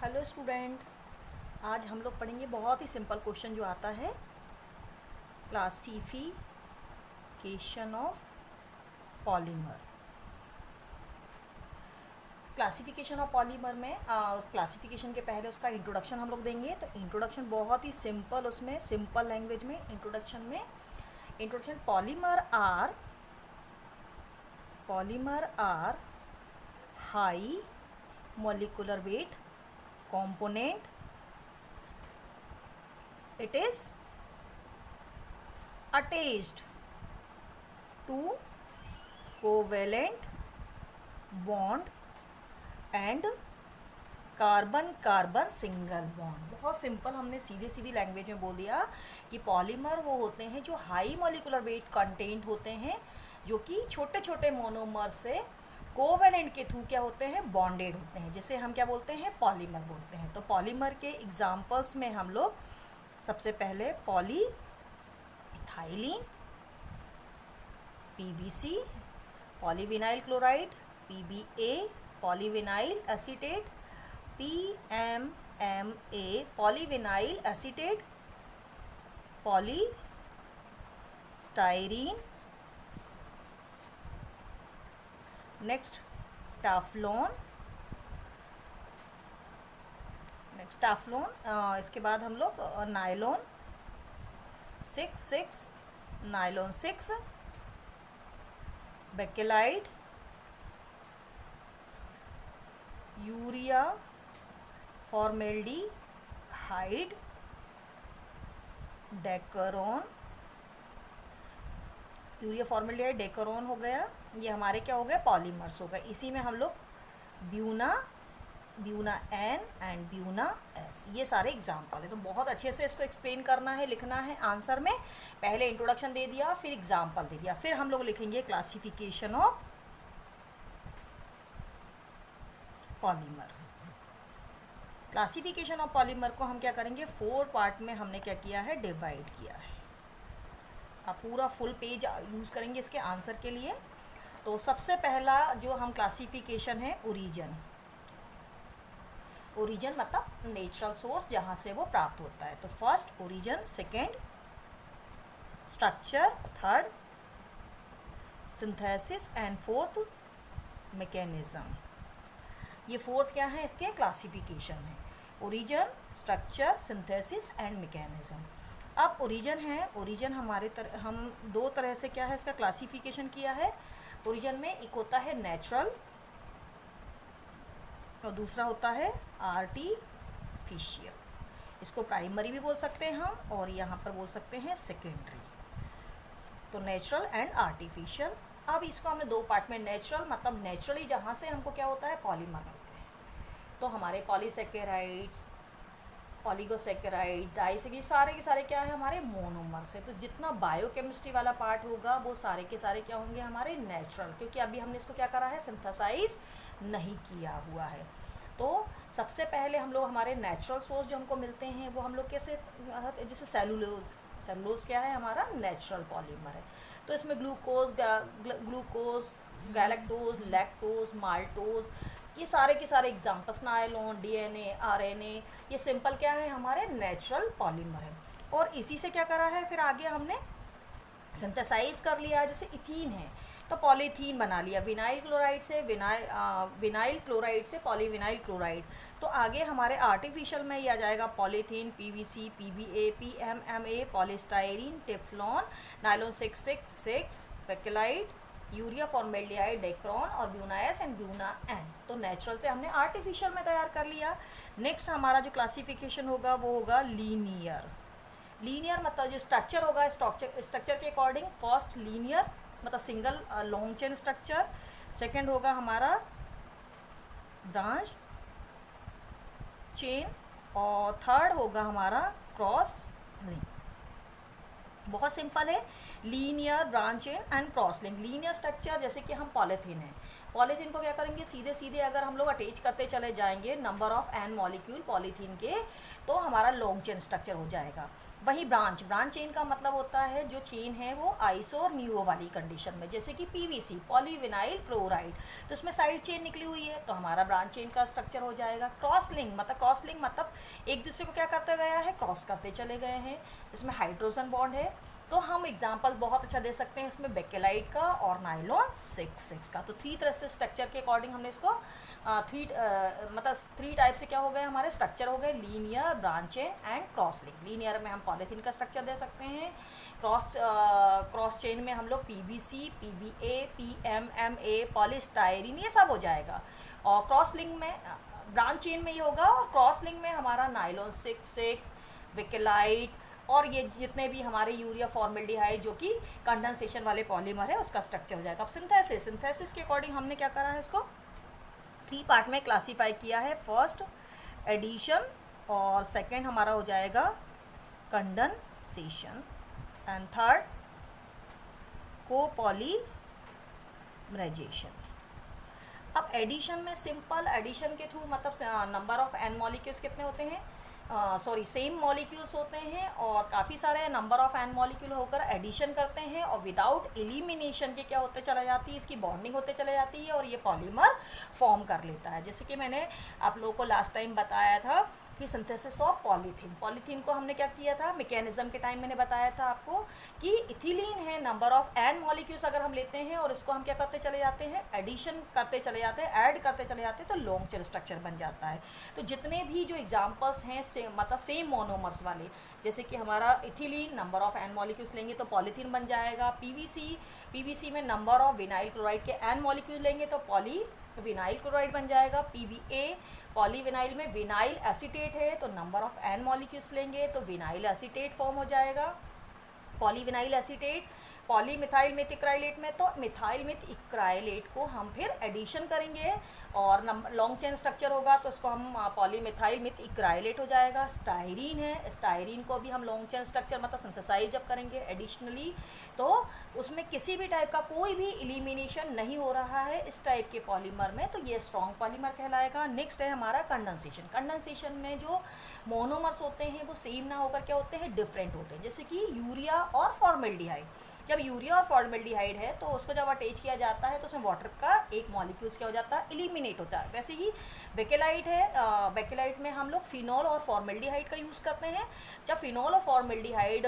Hello student, आज हम लोग पढ़ेंगे बहुत ही सिंपल क्वेश्चन जो आता है classification of polymer. Classification of polymer में क्लासिफिकेशन के पहले उसका इंट्रोडक्शन हम लोग देंगे। तो इंट्रोडक्शन बहुत ही सिंपल, उसमें सिंपल लैंग्वेज में introduction polymer are high molecular weight component. It is attached to covalent bond and carbon single bond. बहुत सिंपल, हमने सीधे सीधी लैंग्वेज में बोल दिया कि पॉलीमर वो होते हैं जो हाई मॉलिकुलर वेट कंटेंट होते हैं, जो कि छोटे छोटे मोनोमर से कोवेलेंट के थ्रू क्या होते हैं, बॉन्डेड होते हैं, जिसे हम क्या बोलते हैं, पॉलीमर बोलते हैं। तो पॉलीमर के एग्जांपल्स में हम लोग सबसे पहले polyethylene, PBC, polyvinyl chloride, PBA, polyvinyl acetate, PMMA, polyvinyl acetate, polystyrene, next Teflon, इसके बाद हम लोग nylon 6 nylon 6, bakelite, urea formaldehyde, Dacron, urea formaldehyde Dacron हो गया, ये हमारे क्या हो गए, पॉलीमर्स हो गए। इसी में हम लोग Buna N and Buna S, ये सारे एग्जाम्पल है। तो बहुत अच्छे से इसको एक्सप्लेन करना है, लिखना है आंसर में। पहले इंट्रोडक्शन दे दिया, फिर एग्जाम्पल दे दिया, फिर हम लोग लिखेंगे classification of polymer. Classification of polymer को हम क्या करेंगे, 4 पार्ट में हमने क्या किया है, डिवाइड किया है। आप पूरा फुल पेज यूज़ करेंगे इसके आंसर के लिए। तो सबसे पहला जो हम क्लासिफिकेशन है, ओरिजिन मतलब नेचुरल सोर्स, जहाँ से वो प्राप्त होता है। तो first origin, second structure, third synthesis and fourth mechanism. ये फोर्थ क्या है, इसके क्लासिफिकेशन है, origin, structure, synthesis and mechanism. अब ओरिजिन है, ओरिजिन हम दो तरह से क्या है इसका क्लासिफिकेशन किया है। ओरिजिन में एक होता है नेचुरल और दूसरा होता है आर्टिफिशियल। इसको प्राइमरी भी बोल सकते हैं हम, और यहाँ पर बोल सकते हैं सेकेंडरी। तो नेचुरल एंड आर्टिफिशियल। अब इसको हमने 2 पार्ट में, नेचुरल मतलब नेचुरली जहाँ से हमको क्या होता है, पॉलीमर मिलते हैं। तो हमारे पॉलीसेकेराइड्स, ऑलिगोसेकेराइड, डाइसेकेराइड, सारे के सारे क्या है, हमारे मोनोमर से। तो जितना बायोकेमिस्ट्री वाला पार्ट होगा वो सारे के सारे क्या होंगे, हमारे नेचुरल, क्योंकि अभी हमने इसको क्या करा है, सिंथेसाइज नहीं किया हुआ है। तो सबसे पहले हम लोग हमारे नेचुरल सोर्स जो हमको मिलते हैं वो हम लोग कैसे, जैसे सेलुलोज क्या है, हमारा नेचुरल पॉलीमर है। तो इसमें ग्लूकोज, गैलेक्टोज, लैक्टोज, माल्टोज, ये सारे के सारे एग्जाम्पल्स, नायलॉन, डीएनए, आरएनए, ये सिंपल क्या है, हमारे नेचुरल पॉलीमर है। और इसी से क्या करा है, फिर आगे हमने सिंथेसाइज कर लिया। जैसे इथीन है तो पॉलीथीन बना लिया, विनाइल क्लोराइड से पॉलीविनाइल क्लोराइड। तो आगे हमारे आर्टिफिशियल में ये आ जाएगा polythene, PVC, PBA, PMMA, polystyrene, Teflon, nylon 6, bakelite, urea formaldehyde, Dacron और buna S and buna N. तो नेचुरल से हमने आर्टिफिशियल में तैयार कर लिया। नेक्स्ट हमारा जो क्लासिफिकेशन होगा वो होगा लीनियर मतलब जो स्ट्रक्चर होगा, स्ट्रक्चर के अकॉर्डिंग फर्स्ट लीनियर मतलब single long chain structure, second होगा हमारा ब्रांच चेन, और थर्ड होगा हमारा क्रॉस लिंक। बहुत सिंपल है, linear, branch chain and cross link. Linear structure जैसे कि हम पॉलीथीन है, पॉलीथीन को क्या करेंगे, सीधे सीधे अगर हम लोग अटैच करते चले जाएंगे number of N molecule polythene के, तो हमारा लॉन्ग चेन स्ट्रक्चर हो जाएगा। वही ब्रांच चेन का मतलब होता है जो चेन है वो आइसो और नियो वाली कंडीशन में, जैसे कि पीवीसी पॉलीविनाइल क्लोराइड, तो इसमें साइड चेन निकली हुई है तो हमारा ब्रांच चेन का स्ट्रक्चर हो जाएगा। क्रॉस लिंक मतलब एक दूसरे को क्या करते गया है, क्रॉस करते चले गए हैं, इसमें हाइड्रोजन बॉन्ड है। तो हम एग्जांपल बहुत अच्छा दे सकते हैं इसमें बेकेलाइट का और नाइलॉन 6 का। तो 3 तरह से स्ट्रक्चर के अकॉर्डिंग हमने इसको थ्री टाइप से क्या हो गए हमारे स्ट्रक्चर हो गए, linear, branch chain and cross link. Linear में हम पॉलीथीन का स्ट्रक्चर दे सकते हैं, क्रॉस चेन में हम लोग पीवीसी, पीवीए, पीएमएमए, पॉलीस्टायरीन ये सब हो जाएगा। और क्रॉस लिंक में ब्रांच चेन में ये होगा, और क्रॉस लिंक में हमारा नाइलॉन 6 बेकेलाइट और ये जितने भी हमारे यूरिया फॉर्मल्डिहाइड जो कि कंडेंसेशन वाले पॉलीमर है उसका स्ट्रक्चर हो जाएगा। अब सिंथेसिस के अकॉर्डिंग हमने क्या करा है, इसको 3 पार्ट में क्लासीफाई किया है। फर्स्ट एडिशन, और सेकंड हमारा हो जाएगा कंडेंसेशन, एंड थर्ड कोपॉलीमराइजेशन। अब एडिशन में सिंपल एडिशन के थ्रू मतलब नंबर ऑफ एन मॉलिक्यूल्स कितने होते हैं, सेम मॉलिक्यूल्स होते हैं और काफ़ी सारे नंबर ऑफ एन मॉलिक्यूल होकर एडिशन करते हैं, और विदाउट एलिमिनेशन के क्या होते चला जाती है, इसकी बॉन्डिंग होते चले जाती है और ये पॉलीमर फॉर्म कर लेता है। जैसे कि मैंने आप लोगों को लास्ट टाइम बताया था कि सिंथेसिस ऑफ पॉलीथीन को हमने क्या किया था, मैकेनिज्म के टाइम मैंने बताया था आपको कि इथिलीन है, नंबर ऑफ एन मॉलिक्यूल्स अगर हम लेते हैं और इसको हम क्या करते चले जाते हैं, एडिशन करते चले जाते हैं, ऐड करते चले जाते हैं, तो लॉन्ग चेन स्ट्रक्चर बन जाता है। तो जितने भी जो एग्जांपल्स हैं सेम मोनोमर्स वाले, जैसे कि हमारा ethylene number of N molecules लेंगे तो पॉलीथीन बन जाएगा। पीवीसी में नंबर ऑफ विनाइल क्लोराइड के एन मॉलिक्यूल लेंगे तो पॉलीविनाइल क्लोराइड बन जाएगा। पीवीए पॉलीविनाइल में विनाइल एसीटेट है तो नंबर ऑफ एन मॉलिक्यूल्स लेंगे तो विनाइल एसीटेट फॉर्म हो जाएगा। पॉलीविनाइल एसीटेट पॉलीमिथाइल मेथ इक्राइलेट में, तो मिथाइल मेथ इक्राइलेट को हम फिर एडिशन करेंगे और लॉन्ग चेन स्ट्रक्चर होगा तो उसको हम पॉलीमिथाइल मेथ इक्राइलेट हो जाएगा। स्टायरीन है, स्टायरीन को भी हम लॉन्ग चेन स्ट्रक्चर मतलब सिंथेसाइज जब करेंगे एडिशनली, तो उसमें किसी भी टाइप का कोई भी एलिमिनेशन नहीं हो रहा है इस टाइप के पॉलीमर में, तो ये स्ट्रॉन्ग पॉलीमर कहलाएगा। नेक्स्ट है हमारा कंडेंसेशन। कंडेंसेशन में जो मोनोमर्स होते हैं वो सेम ना होकर क्या होते हैं, डिफरेंट होते हैं। जैसे कि यूरिया और फॉर्मल्डिहाइड, जब यूरिया और फॉर्मल्डिहाइड है तो उसको जब अटैच किया जाता है तो उसमें वाटर का एक मॉलिक्यूल्स क्या हो जाता है, एलिमिनेट होता है। वैसे ही बेकेलाइट है, बेकेलाइट में हम लोग फिनॉल और फॉर्मल्डिहाइड का यूज़ करते हैं। जब फिनॉल और फॉर्मल्डिहाइड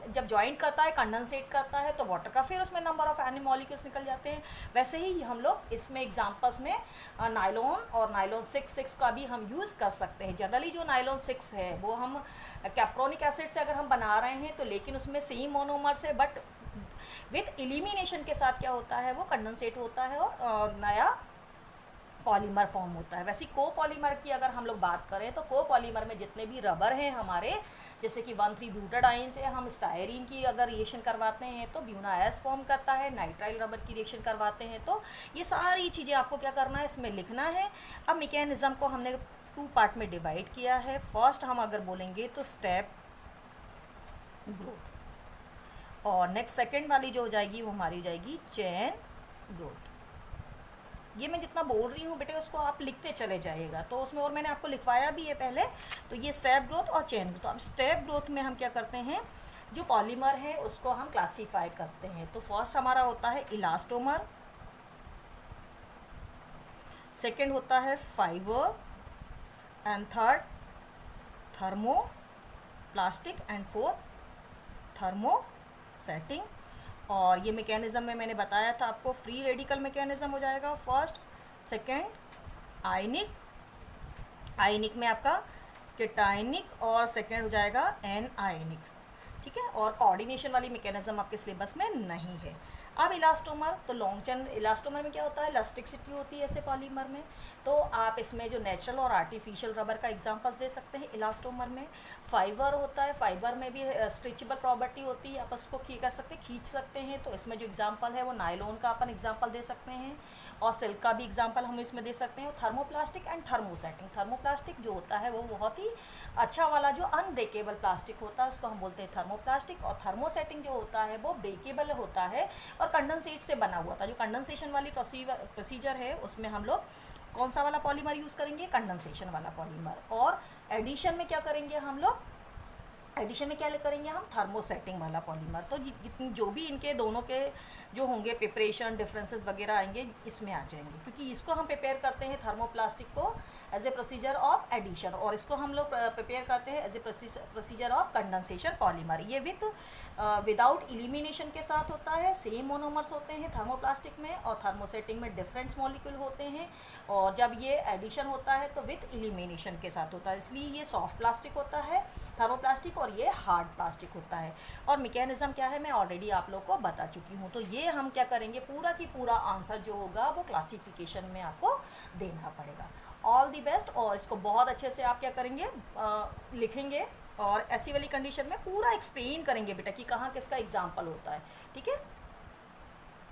जब जॉइंट करता है, कंडेंसेट करता है, तो वाटर का फिर उसमें नंबर ऑफ एन मॉलिक्यूल्स निकल जाते हैं। वैसे ही हम लोग इसमें एग्जाम्पल्स में नाइलॉन और नाइलॉन 6 का भी हम यूज़ कर सकते हैं। जनरली जो नाइलॉन 6 है वो हम कैप्रोनिक एसिड से अगर हम बना रहे हैं तो, लेकिन उसमें सेम मोनोमर से बट विथ एलिमिनेशन के साथ क्या होता है, वो कंडेंसेट होता है और नया पॉलीमर फॉर्म होता है। वैसे कोपॉलीमर की अगर हम लोग बात करें तो कोपॉलीमर में जितने भी रबर हैं हमारे, जैसे कि 1,3-ब्यूटाडाइन से हम स्टायरीन की अगर रिएक्शन करवाते हैं तो ब्यूनाएस फॉर्म करता है, नाइट्राइल रबर की रिएक्शन करवाते हैं तो ये सारी चीज़ें आपको क्या करना है, इसमें लिखना है। अब मैकेनिज्म को हमने 2 पार्ट में डिवाइड किया है। फर्स्ट हम अगर बोलेंगे तो स्टेप ग्रोथ, और नेक्स्ट सेकेंड वाली जो हो जाएगी वो हमारी हो जाएगी चेन ग्रोथ। ये मैं जितना बोल रही हूँ बेटे उसको आप लिखते चले जाइएगा, तो उसमें और मैंने आपको लिखवाया भी है पहले। तो ये स्टेप ग्रोथ और चेन ग्रोथ। अब स्टेप ग्रोथ में हम क्या करते हैं, जो पॉलीमर है उसको हम क्लासीफाई करते हैं। तो फर्स्ट हमारा होता है इलास्टोमर, सेकेंड होता है fibre, and third thermoplastic, and fourth thermosetting. और ये मैकेनिज्म में मैंने बताया था आपको, फ्री रेडिकल मैकेनिज्म हो जाएगा फर्स्ट, सेकेंड आयनिक में आपका केटायनिक, और सेकेंड हो जाएगा एन आयनिक, ठीक है। और कोऑर्डिनेशन वाली मैकेनिज्म आपके सिलेबस में नहीं है। अब इलास्टोमर, तो लॉन्ग चेन इलास्टोमर में क्या होता है, इलास्टिसिटी होती है ऐसे पॉलीमर में। तो आप इसमें जो नेचुरल और आर्टिफिशियल रबर का एग्जांपल्स दे सकते हैं इलास्टोमर में। फाइबर होता है, फाइबर में भी स्ट्रेचेबल प्रॉपर्टी होती है, आप उसको कर सकते हैं, खींच सकते हैं। तो इसमें जो एग्जांपल है वो नायलॉन का अपन एग्जांपल दे सकते हैं, और सिल्क का भी एग्जांपल हम इसमें दे सकते हैं। और थर्मोप्लास्टिक एंड थर्मोसेटिंग, थर्मोप्लास्टिक जो होता है वो बहुत ही अच्छा वाला जो अनब्रेकेबल प्लास्टिक होता है उसको हम बोलते हैं थर्मोप्लास्टिक, और थर्मोसेटिंग जो होता है वो ब्रेकेबल होता है और कंडेंसेट से बना हुआ था। जो कंडेंसेशन वाली प्रोसीजर है उसमें हम लोग कौन सा वाला पॉलीमर यूज़ करेंगे, कंडेंसेशन वाला पॉलीमर। और एडिशन में क्या करेंगे हम लोग, एडिशन में क्या करेंगे हम, थर्मोसेटिंग वाला पॉलीमर। तो जो भी इनके दोनों के जो होंगे प्रिपरेशन डिफरेंसेस वगैरह आएंगे इसमें आ जाएंगे, क्योंकि इसको हम प्रिपेयर करते हैं थर्मोप्लास्टिक को as a procedure of addition, और इसको हम लोग प्रिपेयर करते हैं as a procedure of condensation polymer. ये विदाउट इलिमिनेशन के साथ होता है, सेम मोनोमर्स होते हैं थर्मोप्लास्टिक में, और थर्मोसेटिंग में डिफरेंट मॉलिक्यूल होते हैं, और जब ये एडिशन होता है तो विथ इलिमिनेशन के साथ होता है। इसलिए ये सॉफ्ट प्लास्टिक होता है थर्मोप्लास्टिक, और ये हार्ड प्लास्टिक होता है। और मैकेनिज्म क्या है मैं ऑलरेडी आप लोग को बता चुकी हूँ। तो ये हम क्या करेंगे, पूरा की पूरा आंसर जो होगा वो क्लासिफिकेशन में आपको देना पड़ेगा। All the best. और इसको बहुत अच्छे से आप क्या करेंगे, लिखेंगे, और ऐसी वाली कंडीशन में पूरा एक्सप्लेन करेंगे बेटा कि कहाँ किसका एग्जाम्पल होता है। ठीक है।